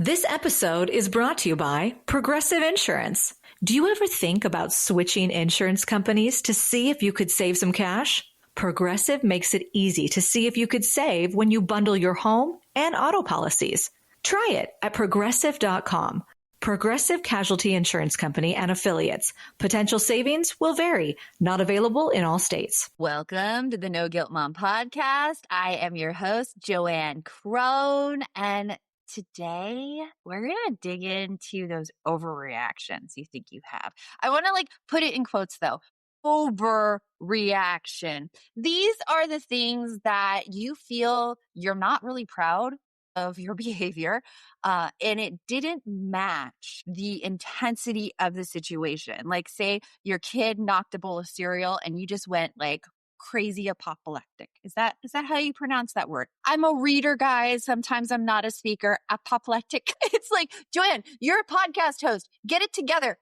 This episode is brought to you by Progressive Insurance. Do you ever think about switching insurance companies to see if you could save some cash? Progressive makes it easy to see if you could save when you bundle your home and auto policies. Try it at progressive.com. Progressive Casualty Insurance Company and Affiliates. Potential savings will vary. Not available in all states. Welcome to the No Guilt Mom podcast. I am your host, Joanne Crone, and today we're going to dig into those overreactions you think you have. I want to put it in quotes though. Overreaction. These are the things that you feel you're not really proud of your behavior, and it didn't match the intensity of the situation. Like say your kid knocked a bowl of cereal and you just went crazy apoplectic. Is that how you pronounce that word? I'm a reader, guys. Sometimes I'm not a speaker. Apoplectic. It's like, Joanne, you're a podcast host. Get it together.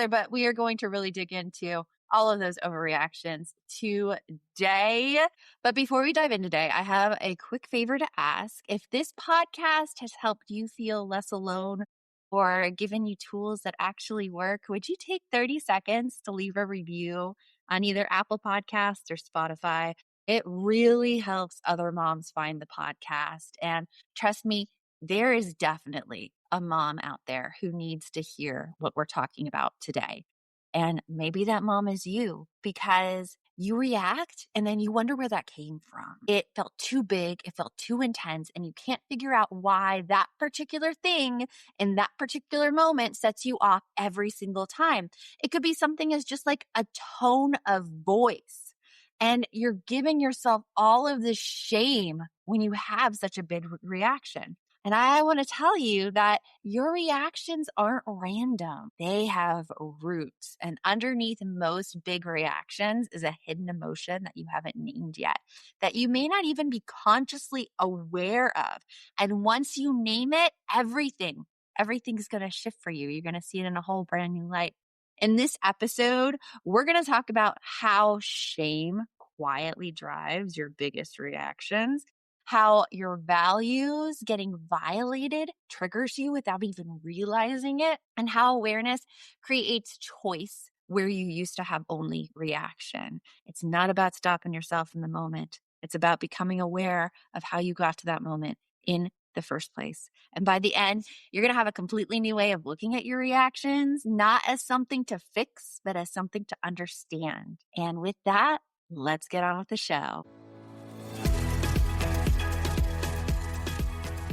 But we are going to really dig into all of those overreactions today. But before we dive in today, I have a quick favor to ask. If this podcast has helped you feel less alone or given you tools that actually work, would you take 30 seconds to leave a review on either Apple Podcasts or Spotify? It really helps other moms find the podcast. And trust me, there is definitely a mom out there who needs to hear what we're talking about today. And maybe that mom is you, because you react and then you wonder where that came from. It felt too big, it felt too intense, and you can't figure out why that particular thing in that particular moment sets you off every single time. It could be something as just like a tone of voice, and you're giving yourself all of this shame when you have such a big reaction. And I want to tell you that your reactions aren't random. They have roots. And underneath most big reactions is a hidden emotion that you haven't named yet, that you may not even be consciously aware of. And once you name it, everything's going to shift for you. You're going to see it in a whole brand new light. In this episode, we're going to talk about how shame quietly drives your biggest reactions, how your values getting violated triggers you without even realizing it, and how awareness creates choice where you used to have only reaction. It's not about stopping yourself in the moment. It's about becoming aware of how you got to that moment in the first place. And by the end, you're going to have a completely new way of looking at your reactions, not as something to fix, but as something to understand. And with that, let's get on with the show.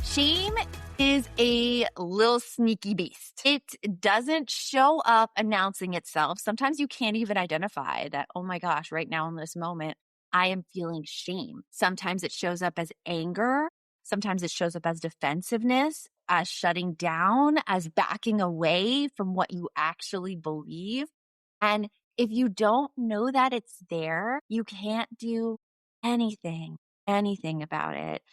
Shame is a little sneaky beast. It doesn't show up announcing itself. Sometimes you can't even identify that, oh my gosh, right now in this moment, I am feeling shame. Sometimes it shows up as anger. Sometimes it shows up as defensiveness, as shutting down, as backing away from what you actually believe. And if you don't know that it's there, you can't do anything about it.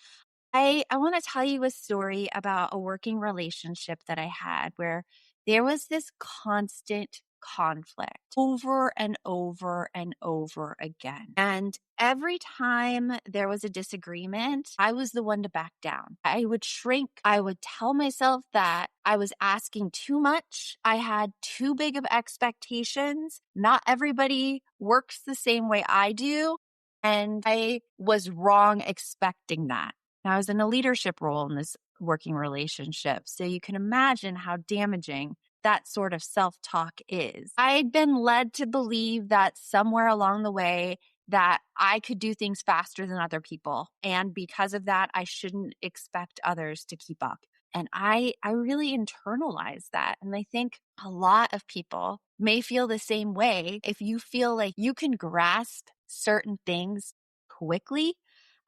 I want to tell you a story about a working relationship that I had where there was this constant conflict over and over and over again. And every time there was a disagreement, I was the one to back down. I would shrink. I would tell myself that I was asking too much. I had too big of expectations. Not everybody works the same way I do. And I was wrong expecting that. I was in a leadership role in this working relationship, so you can imagine how damaging that sort of self-talk is. I'd been led to believe that somewhere along the way that I could do things faster than other people, and because of that, I shouldn't expect others to keep up. And I really internalized that. And I think a lot of people may feel the same way. If you feel like you can grasp certain things quickly,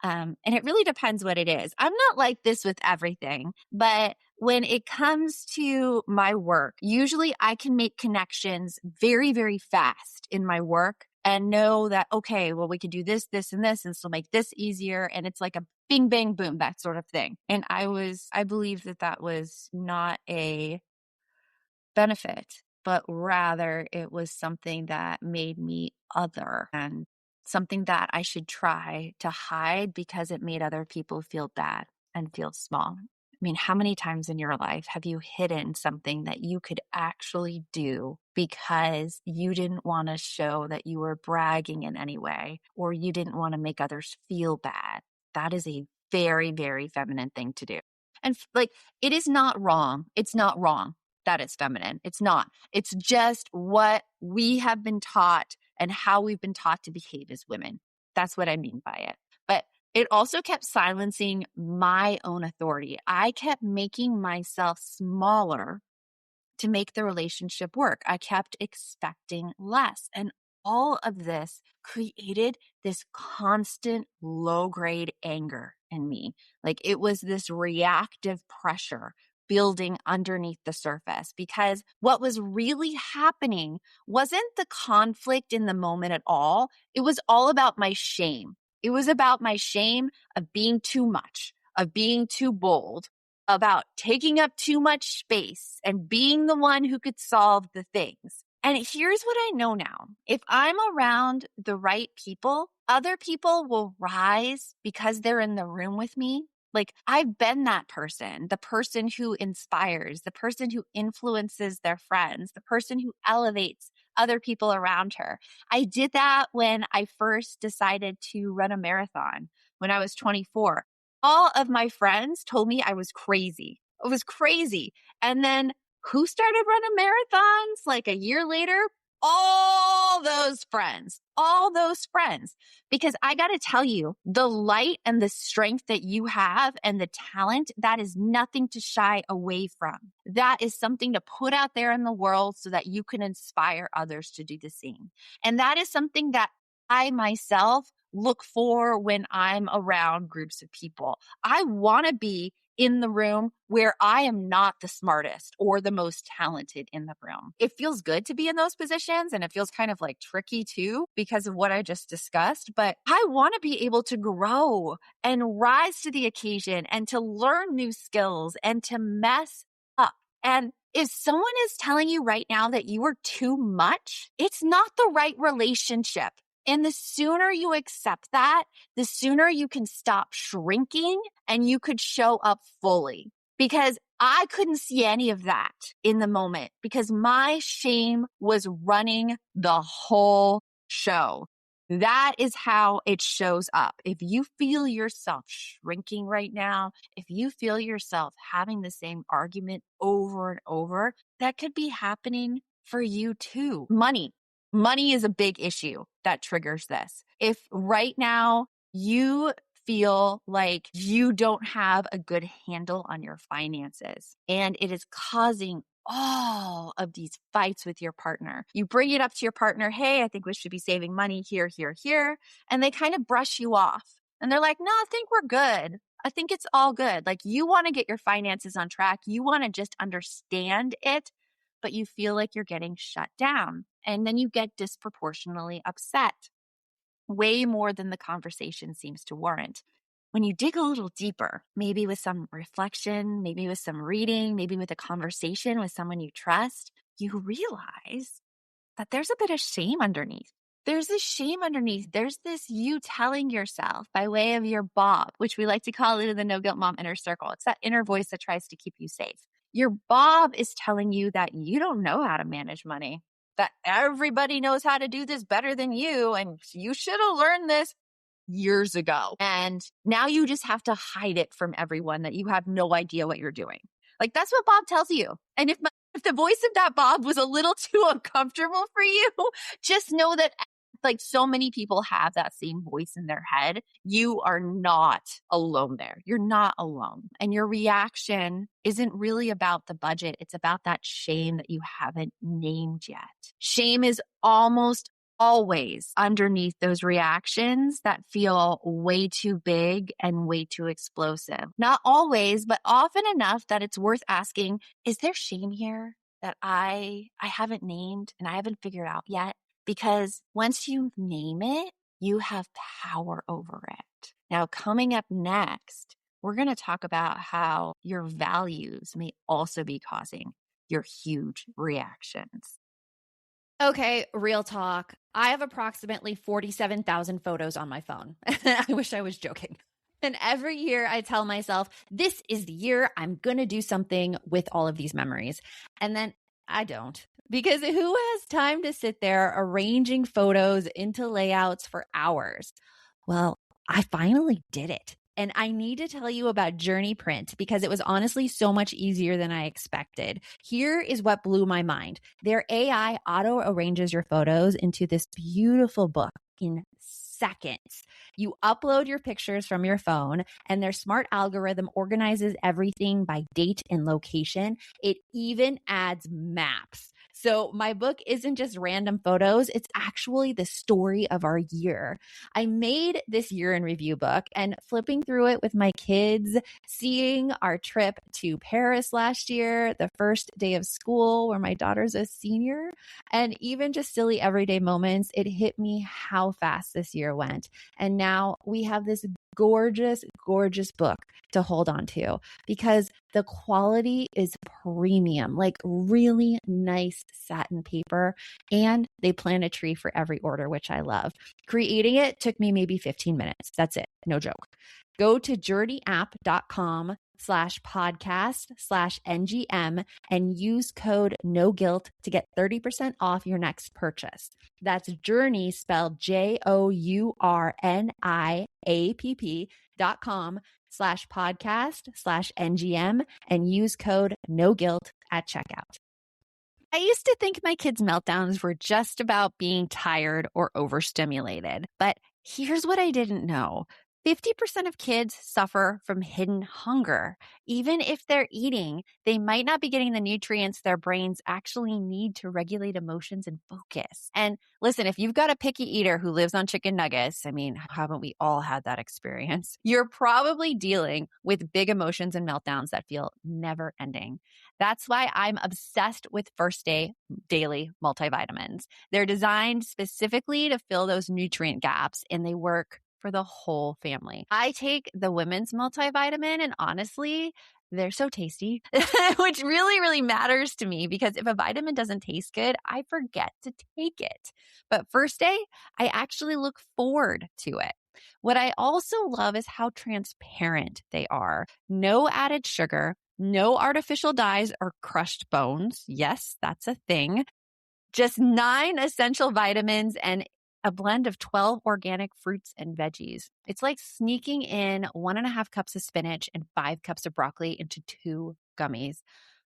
and it really depends what it is. I'm not like this with everything, but when it comes to my work, usually I can make connections very, very fast in my work and know that, okay, well, we could do this, this, and this, and this will make this easier. And it's like a bing, bang, boom, that sort of thing. And I believe that was not a benefit, but rather it was something that made me other and something that I should try to hide because it made other people feel bad and feel small. It mean, how many times in your life have you hidden something that you could actually do because you didn't want to show that you were bragging in any way, or you didn't want to make others feel bad? That is a very, very feminine thing to do. And like, it is not wrong. It's not wrong that it's feminine. It's not. It's just what we have been taught and how we've been taught to behave as women. That's what I mean by it. But it also kept silencing my own authority. I kept making myself smaller to make the relationship work. I kept expecting less. And all of this created this constant low grade anger in me. Like it was this reactive pressure building underneath the surface, because what was really happening wasn't the conflict in the moment at all. It was all about my shame. It was about my shame of being too much, of being too bold, about taking up too much space and being the one who could solve the things. And here's what I know now. If I'm around the right people, other people will rise because they're in the room with me. Like I've been that person, the person who inspires, the person who influences their friends, the person who elevates other people around her. I did that when I first decided to run a marathon when I was 24. All of my friends told me I was crazy. I was crazy. And then who started running marathons like a year later? All those friends, because I got to tell you, the light and the strength that you have and the talent, that is nothing to shy away from. That is something to put out there in the world so that you can inspire others to do the same. And that is something that I myself look for when I'm around groups of people. I want to be in the room where I am not the smartest or the most talented in the room. It feels good to be in those positions, and it feels kind of like tricky too because of what I just discussed. But I want to be able to grow and rise to the occasion and to learn new skills and to mess up. And if someone is telling you right now that you are too much, it's not the right relationship. And the sooner you accept that, the sooner you can stop shrinking and you could show up fully. Because I couldn't see any of that in the moment because my shame was running the whole show. That is how it shows up. If you feel yourself shrinking right now, if you feel yourself having the same argument over and over, that could be happening for you too. Money is a big issue that triggers this. If right now you feel like you don't have a good handle on your finances and it is causing all of these fights with your partner, you bring it up to your partner, hey, I think we should be saving money here, here, here. And they kind of brush you off. And they're like, no, I think we're good. I think it's all good. Like you want to get your finances on track. You want to just understand it, but you feel like you're getting shut down. And then you get disproportionately upset, way more than the conversation seems to warrant. When you dig a little deeper, maybe with some reflection, maybe with some reading, maybe with a conversation with someone you trust, you realize that there's a bit of shame underneath. There's this shame underneath. There's this you telling yourself by way of your Bob, which we like to call it in the No Guilt Mom inner circle. It's that inner voice that tries to keep you safe. Your Bob is telling you that you don't know how to manage money, that everybody knows how to do this better than you, and you should have learned this years ago. And now you just have to hide it from everyone that you have no idea what you're doing. Like that's what Bob tells you. And if the voice of that Bob was a little too uncomfortable for you, just know that like so many people have that same voice in their head. You are not alone there. You're not alone. And your reaction isn't really about the budget. It's about that shame that you haven't named yet. Shame is almost always underneath those reactions that feel way too big and way too explosive. Not always, but often enough that it's worth asking, is there shame here that I haven't named and I haven't figured out yet? Because once you name it, you have power over it. Now, coming up next, we're going to talk about how your values may also be causing your huge reactions. Okay, real talk. I have approximately 47,000 photos on my phone. I wish I was joking. And every year I tell myself, this is the year I'm going to do something with all of these memories. And then I don't. Because who has time to sit there arranging photos into layouts for hours? Well, I finally did it. And I need to tell you about Journey Print because it was honestly so much easier than I expected. Here is what blew my mind. Their AI auto arranges your photos into this beautiful book in seconds. You upload your pictures from your phone, and their smart algorithm organizes everything by date and location. It even adds maps. So my book isn't just random photos, it's actually the story of our year. I made this year in review book, and flipping through it with my kids, seeing our trip to Paris last year, the first day of school where my daughter's a senior, and even just silly everyday moments, it hit me how fast this year went. And now we have this gorgeous, gorgeous book to hold on to because the quality is premium, like really nice satin paper. And they plant a tree for every order, which I love. Creating it took me maybe 15 minutes. That's it. No joke. Go to journeyapp.com/podcast/NGM and use code no guilt to get 30% off your next purchase. That's Journey spelled JOURNIAPP.com/podcast/NGM and use code no guilt at checkout. I used to think my kids' meltdowns were just about being tired or overstimulated, but here's what I didn't know. 50% of kids suffer from hidden hunger. Even if they're eating, they might not be getting the nutrients their brains actually need to regulate emotions and focus. And listen, if you've got a picky eater who lives on chicken nuggets, I mean, haven't we all had that experience? You're probably dealing with big emotions and meltdowns that feel never ending. That's why I'm obsessed with First Day Daily multivitamins. They're designed specifically to fill those nutrient gaps, and they work for the whole family. I take the women's multivitamin, and honestly, they're so tasty, which really, really matters to me because if a vitamin doesn't taste good, I forget to take it. But First Day, I actually look forward to it. What I also love is how transparent they are. No added sugar, no artificial dyes or crushed bones. Yes, that's a thing. Just 9 essential vitamins and a blend of 12 organic fruits and veggies. It's like sneaking in 1.5 cups of spinach and 5 cups of broccoli into 2 gummies.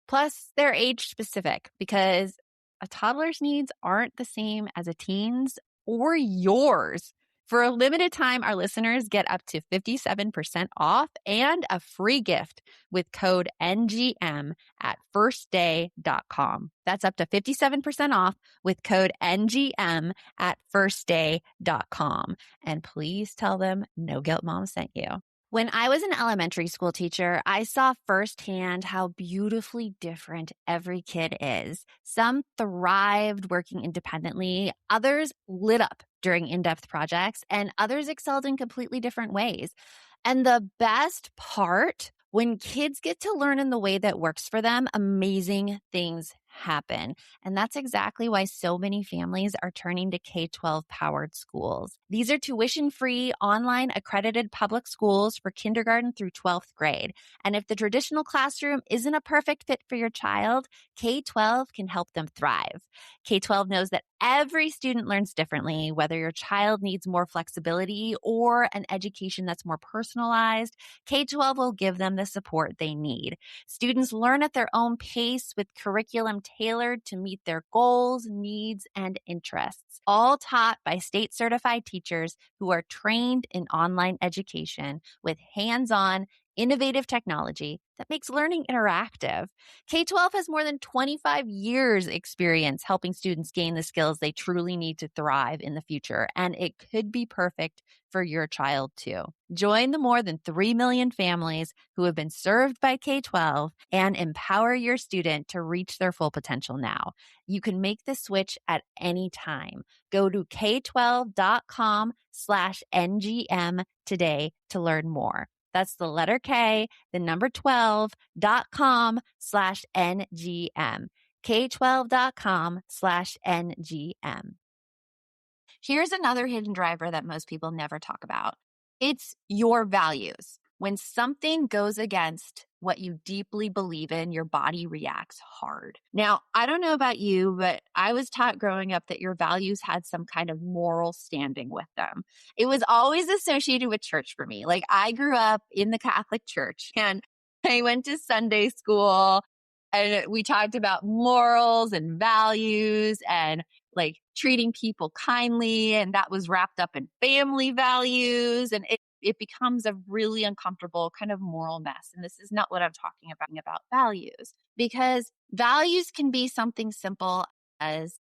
Plus, they're age specific because a toddler's needs aren't the same as a teen's or yours. For a limited time, our listeners get up to 57% off and a free gift with code NGM at firstday.com. That's up to 57% off with code NGM at firstday.com. And please tell them No Guilt Mom sent you. When I was an elementary school teacher, I saw firsthand how beautifully different every kid is. Some thrived working independently, others lit up during in-depth projects, and others excelled in completely different ways. And the best part, when kids get to learn in the way that works for them, amazing things happen. And that's exactly why so many families are turning to K-12 powered schools. These are tuition-free, online accredited public schools for kindergarten through 12th grade. And if the traditional classroom isn't a perfect fit for your child, K-12 can help them thrive. K-12 knows that every student learns differently, whether your child needs more flexibility or an education that's more personalized. K-12 will give them the support they need. Students learn at their own pace with curriculum tailored to meet their goals, needs, and interests, all taught by state-certified teachers who are trained in online education with hands-on, innovative technology that makes learning interactive. K-12 has more than 25 years experience helping students gain the skills they truly need to thrive in the future, and it could be perfect for your child too. Join the more than 3 million families who have been served by K-12 and empower your student to reach their full potential now. You can make the switch at any time. Go to k12.com/NGM today to learn more. That's the letter K, the number 12.com/NGM. K12.com/NGM. Here's another hidden driver that most people never talk about. It's your values. When something goes against what you deeply believe in, your body reacts hard. Now, I don't know about you, but I was taught growing up that your values had some kind of moral standing with them. It was always associated with church for me. Like, I grew up in the Catholic Church and I went to Sunday school and we talked about morals and values and like treating people kindly. And that was wrapped up in family values. And it becomes a really uncomfortable kind of moral mess. And this is not what I'm talking about values, because values can be something simple as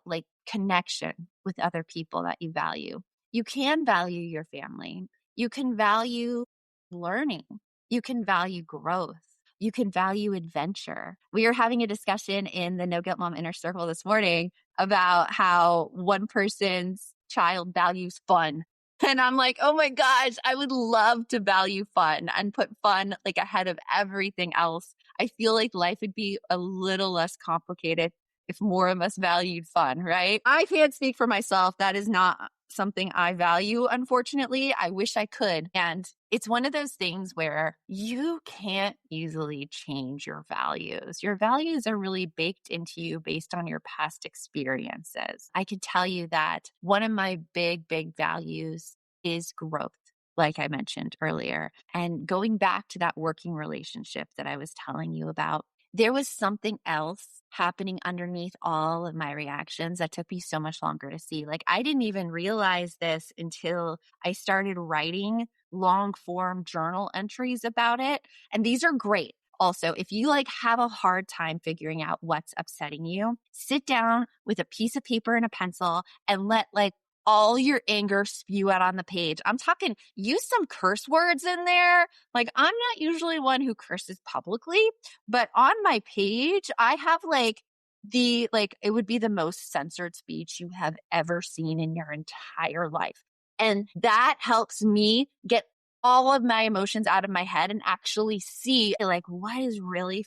like connection with other people that you value. You can value your family. You can value learning. You can value growth. You can value adventure. We were having a discussion in the No Guilt Mom Inner Circle this morning about how one person's child values fun. And I'm like, oh my gosh, I would love to value fun and put fun like ahead of everything else. I feel like life would be a little less complicated if more of us valued fun, right? I can't speak for myself. That is not something I value, unfortunately. I wish I could. And it's one of those things where you can't easily change your values. Your values are really baked into you based on your past experiences. I can tell you that one of my big, big values is growth, like I mentioned earlier. And going back to that working relationship that I was telling you about, there was something else happening underneath all of my reactions that took me so much longer to see. Like, I didn't even realize this until I started writing long form journal entries about it. And these are great. Also, if you like have a hard time figuring out what's upsetting you, sit down with a piece of paper and a pencil and let like all your anger spew out on the page. I'm talking, use some curse words in there. Like, I'm not usually one who curses publicly, but on my page, I have it would be the most censored speech you have ever seen in your entire life. And that helps me get all of my emotions out of my head and actually see like what is really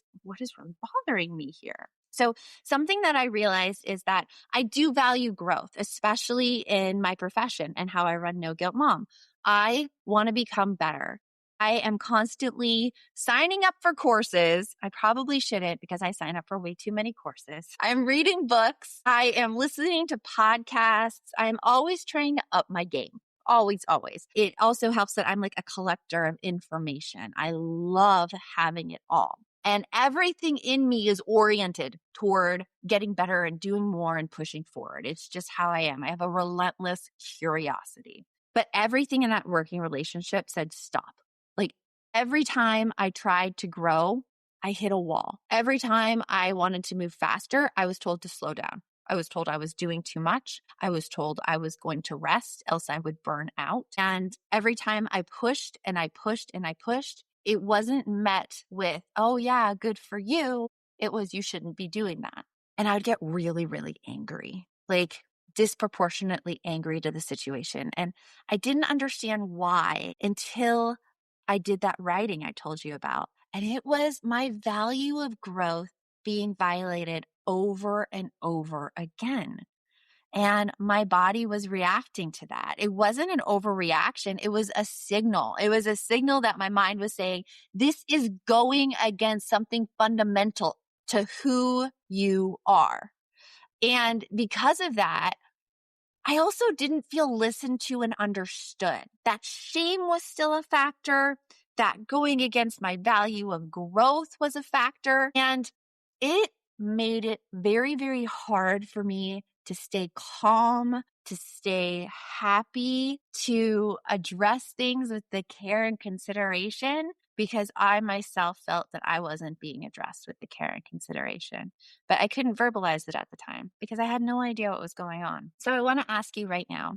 bothering me here. So something that I realized is that I do value growth, especially in my profession and how I run No Guilt Mom. I want to become better. I am constantly signing up for courses. I probably shouldn't because I sign up for way too many courses. I'm reading books. I am listening to podcasts. I'm always trying to up my game. Always, always. It also helps that I'm like a collector of information. I love having it all. And everything in me is oriented toward getting better and doing more and pushing forward. It's just how I am. I have a relentless curiosity. But everything in that working relationship said stop. Like every time I tried to grow, I hit a wall. Every time I wanted to move faster, I was told to slow down. I was told I was doing too much. I was told I was going to rest, else I would burn out. And every time I pushed and I pushed and I pushed, it wasn't met with, oh yeah, good for you. It was, you shouldn't be doing that. And I would get really, really angry, like disproportionately angry to the situation. And I didn't understand why until I did that writing I told you about. And it was my value of growth being violated over and over again. And my body was reacting to that. It wasn't an overreaction. It was a signal. It was a signal that my mind was saying, this is going against something fundamental to who you are. And because of that, I also didn't feel listened to and understood. That shame was still a factor. That going against my value of growth was a factor. And it made it very, very hard for me to stay calm, to stay happy, to address things with the care and consideration, because I myself felt that I wasn't being addressed with the care and consideration. But I couldn't verbalize it at the time because I had no idea what was going on. So I want to ask you right now,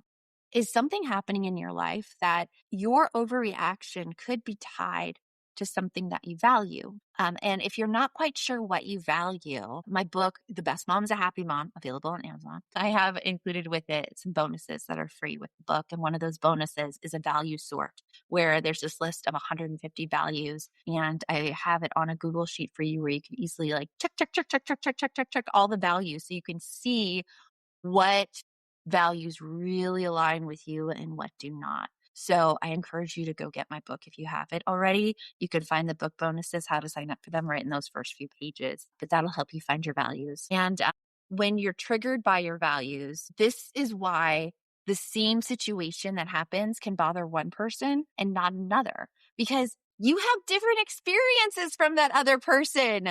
is something happening in your life that your overreaction could be tied to something that you value? And if you're not quite sure what you value, my book, The Best Mom is a Happy Mom, available on Amazon. I have included with it some bonuses that are free with the book. And one of those bonuses is a value sort, where there's this list of 150 values. And I have it on a Google sheet for you where you can easily like check all the values so you can see what values really align with you and what do not. So I encourage you to go get my book if you have it already. You can find the book bonuses, how to sign up for them right in those first few pages, but that'll help you find your values. And when you're triggered by your values, this is why the same situation that happens can bother one person and not another, because you have different experiences from that other person.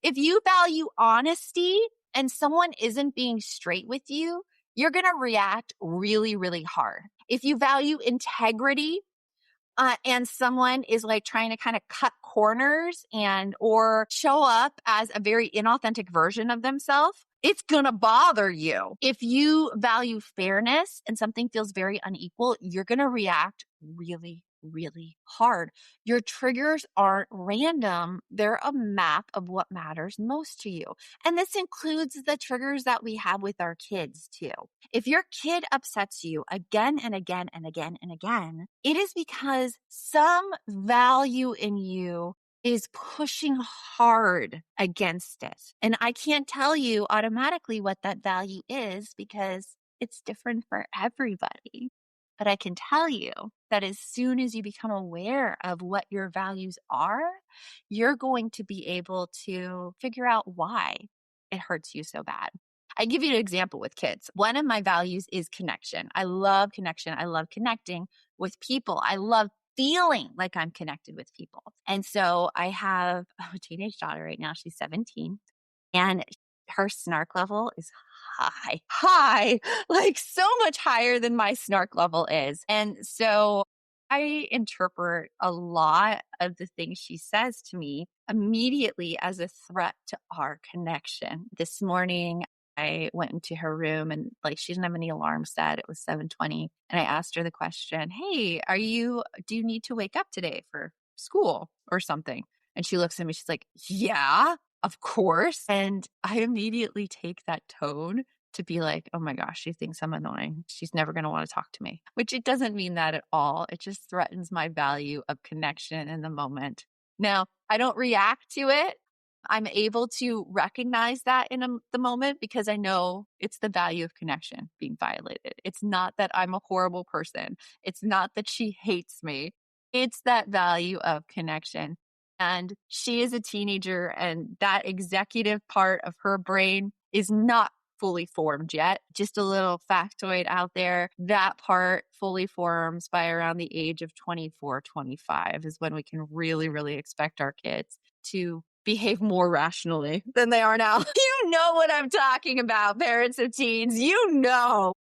If you value honesty and someone isn't being straight with you, you're going to react really, really hard. If you value integrity, and someone is like trying to kind of cut corners or show up as a very inauthentic version of themselves, it's going to bother you. If you value fairness and something feels very unequal, you're going to react really, really hard. Your triggers aren't random. They're a map of what matters most to you. And this includes the triggers that we have with our kids too. If your kid upsets you again and again and again and again, it is because some value in you is pushing hard against it. And I can't tell you automatically what that value is because it's different for everybody. But I can tell you that as soon as you become aware of what your values are, you're going to be able to figure out why it hurts you so bad. I give you an example with kids. One of my values is connection. I love connection. I love connecting with people. I love feeling like I'm connected with people. And so I have a teenage daughter right now. She's 17 and her snark level is high, like so much higher than my snark level is. And so I interpret a lot of the things she says to me immediately as a threat to our connection. This morning, I went into her room and like she didn't have any alarm set. It was 7:20. And I asked her the question, hey, do you need to wake up today for school or something? And she looks at me, she's like, yeah, of course. And I immediately take that tone to be like, oh my gosh, she thinks I'm annoying. She's never going to want to talk to me, which it doesn't mean that at all. It just threatens my value of connection in the moment. Now, I don't react to it. I'm able to recognize that in the moment because I know it's the value of connection being violated. It's not that I'm a horrible person. It's not that she hates me. It's that value of connection. And she is a teenager and that executive part of her brain is not fully formed yet. Just a little factoid out there. That part fully forms by around the age of 24, 25 is when we can really, really expect our kids to behave more rationally than they are now. You know what I'm talking about, parents of teens. You know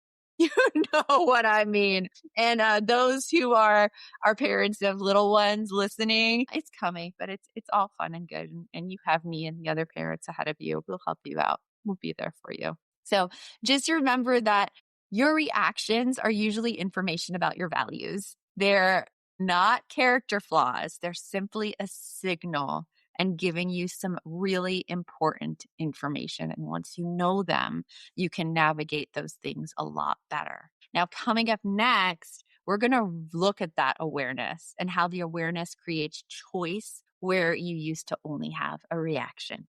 what I mean. And those who are parents of little ones listening, it's coming, but it's all fun and good. And you have me and the other parents ahead of you. We'll help you out. We'll be there for you. So just remember that your reactions are usually information about your values. They're not character flaws. They're simply a signal and giving you some really important information. And once you know them, you can navigate those things a lot better. Now, coming up next, we're going to look at that awareness and how the awareness creates choice where you used to only have a reaction.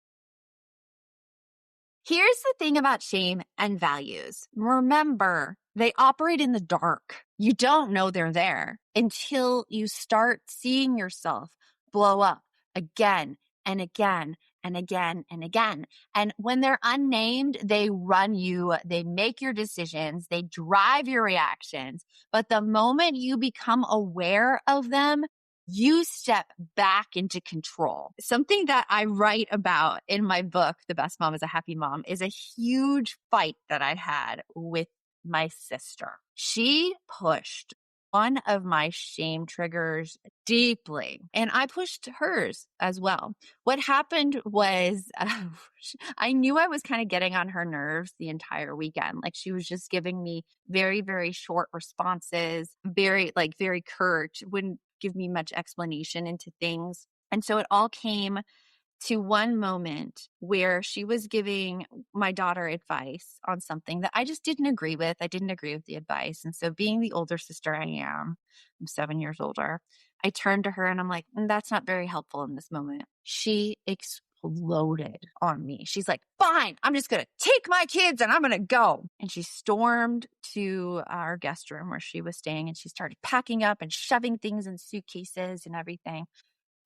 Here's the thing about shame and values. Remember, they operate in the dark. You don't know they're there until you start seeing yourself blow up again and again and again and again. And when they're unnamed, they run you, they make your decisions, they drive your reactions. But the moment you become aware of them, you step back into control. Something that I write about in my book, The Best Mom is a Happy Mom, is a huge fight that I had with my sister. She pushed one of my shame triggers deeply, and I pushed hers as well. What happened was I knew I was kind of getting on her nerves the entire weekend. Like she was just giving me very, very short responses, very curt, wouldn't give me much explanation into things. And so it all came to one moment where she was giving my daughter advice on something that I just didn't agree with. I didn't agree with the advice. And so being the older sister I am, I'm 7 years older, I turned to her and I'm like, that's not very helpful in this moment. She exploded on me. She's like, fine, I'm just going to take my kids and I'm going to go. And she stormed to our guest room where she was staying and she started packing up and shoving things in suitcases and everything.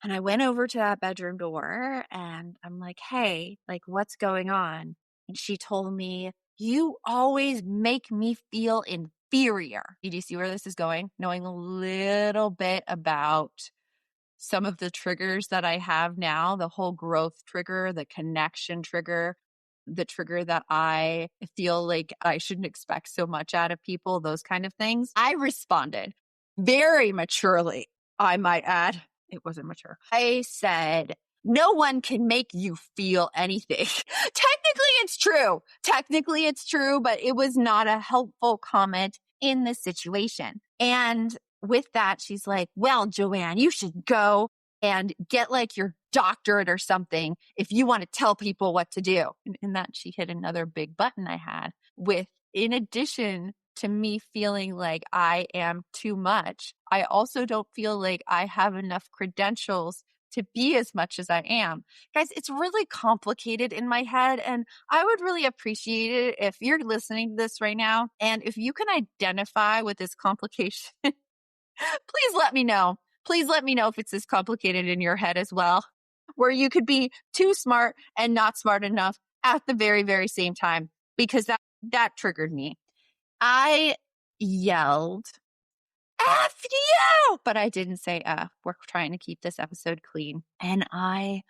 And I went over to that bedroom door and I'm like, hey, like, what's going on? And she told me, you always make me feel inferior. Do you see where this is going? Knowing a little bit about some of the triggers that I have now, the whole growth trigger, the connection trigger, the trigger that I feel like I shouldn't expect so much out of people, those kind of things. I responded very maturely, I might add. It wasn't mature. I said, no one can make you feel anything. Technically, it's true, but it was not a helpful comment in this situation. And with that, she's like, well, Joanne, you should go and get like your doctorate or something if you want to tell people what to do. And that she hit another big button I had with, in addition to me feeling like I am too much, I also don't feel like I have enough credentials to be as much as I am. Guys, it's really complicated in my head, and I would really appreciate it if you're listening to this right now, and if you can identify with this complication, please let me know. Please let me know if it's as complicated in your head as well, where you could be too smart and not smart enough at the very, very same time, because that triggered me. I yelled, F you! But I didn't say F. We're trying to keep this episode clean. And I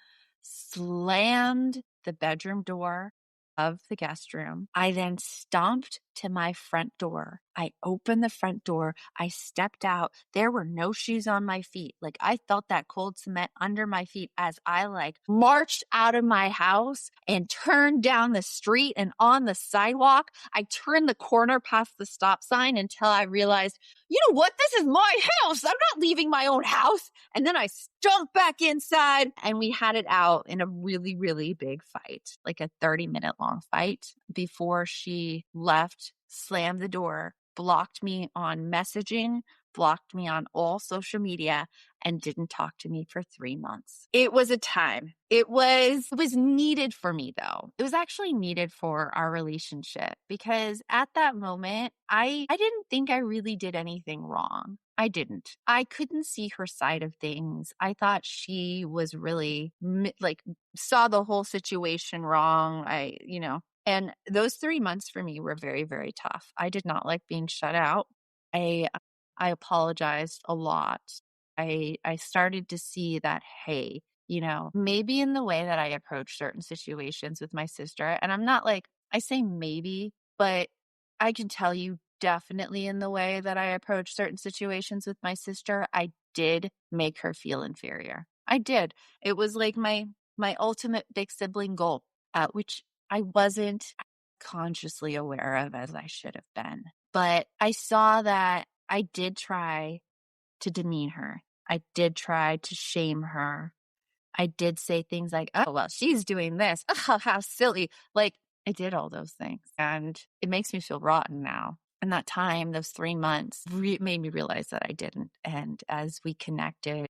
slammed the bedroom door of the guest room. I then stomped to my front door. I opened the front door. I stepped out. There were no shoes on my feet. Like, I felt that cold cement under my feet as I like marched out of my house and turned down the street and on the sidewalk. I turned the corner past the stop sign until I realized, you know what? This is my house. I'm not leaving my own house. And then I stomped back inside and we had it out in a really, really big fight, like a 30-minute long fight before she left, slammed the door, blocked me on messaging, blocked me on all social media, and didn't talk to me for 3 months. It was a time. It was needed for me, though. It was actually needed for our relationship because at that moment, I didn't think I really did anything wrong. I didn't. I couldn't see her side of things. I thought she was really saw the whole situation wrong. And those 3 months for me were very, very tough. I did not like being shut out. I apologized a lot. I started to see that, hey, maybe in the way that I approach certain situations with my sister, and I'm not like, I say maybe, but I can tell you definitely in the way that I approach certain situations with my sister, I did make her feel inferior. I did. It was like my ultimate big sibling goal, which I wasn't consciously aware of as I should have been. But I saw that I did try to demean her. I did try to shame her. I did say things like, oh, well, she's doing this. Oh, how silly. Like, I did all those things. And it makes me feel rotten now. And that time, those 3 months, made me realize that I didn't. And as we connected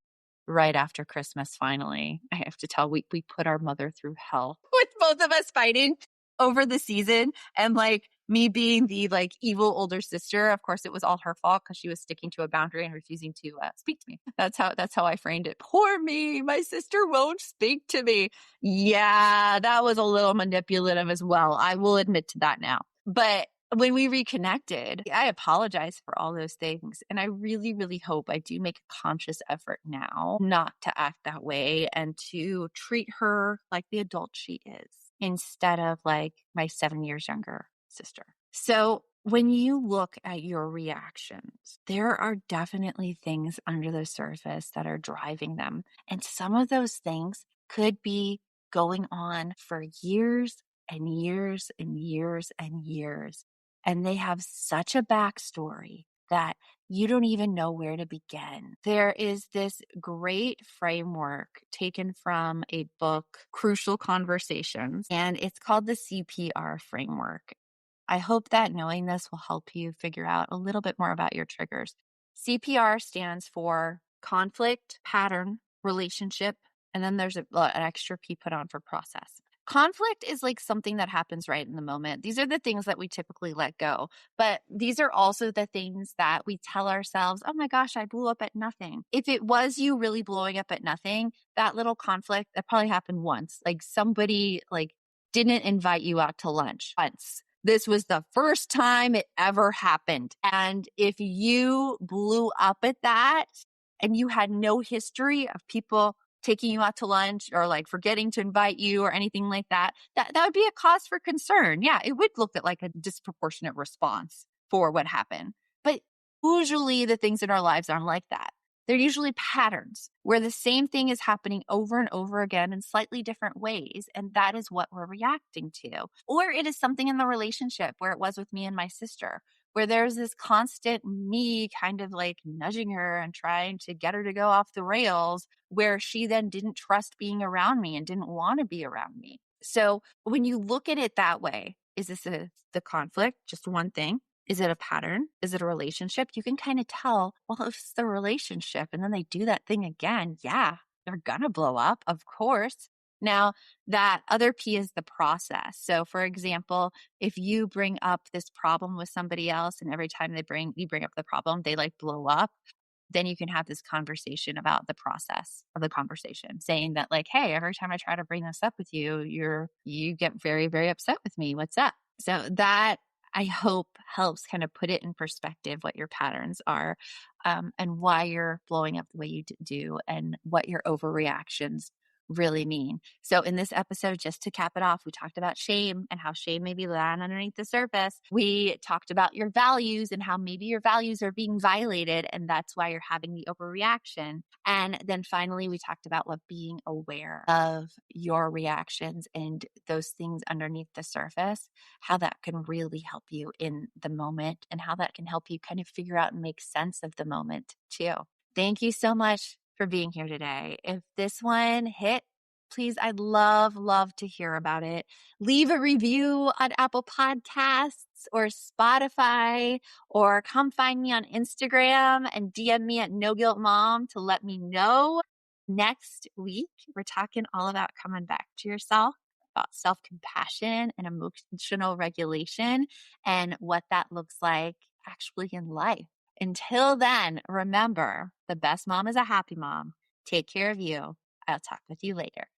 right after Christmas, finally, I have to tell, we put our mother through hell with both of us fighting over the season. And like me being the like evil older sister, of course, it was all her fault because she was sticking to a boundary and refusing to speak to me. That's how I framed it. Poor me. My sister won't speak to me. Yeah, that was a little manipulative as well. I will admit to that now. But when we reconnected, I apologize for all those things. And I really, really hope I do make a conscious effort now not to act that way and to treat her like the adult she is instead of like my 7 years younger sister. So when you look at your reactions, there are definitely things under the surface that are driving them. And some of those things could be going on for years and years and years and years. And they have such a backstory that you don't even know where to begin. There is this great framework taken from a book, Crucial Conversations, and it's called the CPR framework. I hope that knowing this will help you figure out a little bit more about your triggers. CPR stands for conflict, pattern, relationship, And then there's an extra P put on for process. Conflict is like something that happens right in the moment. These are the things that we typically let go. But these are also the things that we tell ourselves, oh my gosh, I blew up at nothing. If it was you really blowing up at nothing, that little conflict, that probably happened once. Like somebody didn't invite you out to lunch once. This was the first time it ever happened. And if you blew up at that and you had no history of people taking you out to lunch or forgetting to invite you or anything like that, that would be a cause for concern. Yeah, it would look at like a disproportionate response for what happened. But usually the things in our lives aren't like that. They're usually patterns where the same thing is happening over and over again in slightly different ways. And that is what we're reacting to. Or it is something in the relationship where it was with me and my sister, where there's this constant me kind of nudging her and trying to get her to go off the rails, where she then didn't trust being around me and didn't want to be around me. So when you look at it that way, is this the conflict, just one thing? Is it a pattern? Is it a relationship? You can kind of tell, well, if it's the relationship and then they do that thing again, yeah, they're going to blow up, of course. Now, that other P is the process. So for example, if you bring up this problem with somebody else and every time you bring up the problem, they blow up, then you can have this conversation about the process of the conversation, saying that hey, every time I try to bring this up with you, you get very, very upset with me. What's up? So that, I hope, helps kind of put it in perspective what your patterns are, and why you're blowing up the way you do and what your overreactions really mean. So in this episode, just to cap it off, we talked about shame and how shame may be lying underneath the surface. We talked about your values and how maybe your values are being violated and that's why you're having the overreaction. And then finally, we talked about what being aware of your reactions and those things underneath the surface, how that can really help you in the moment and how that can help you kind of figure out and make sense of the moment too. Thank you so much for being here today. If this one hit, please, I'd love to hear about it. Leave a review on Apple Podcasts or Spotify, or come find me on Instagram and DM me at No Guilt Mom to let me know. Next week, we're talking all about coming back to yourself, about self-compassion and emotional regulation and what that looks like actually in life. Until then, remember, the best mom is a happy mom. Take care of you. I'll talk with you later.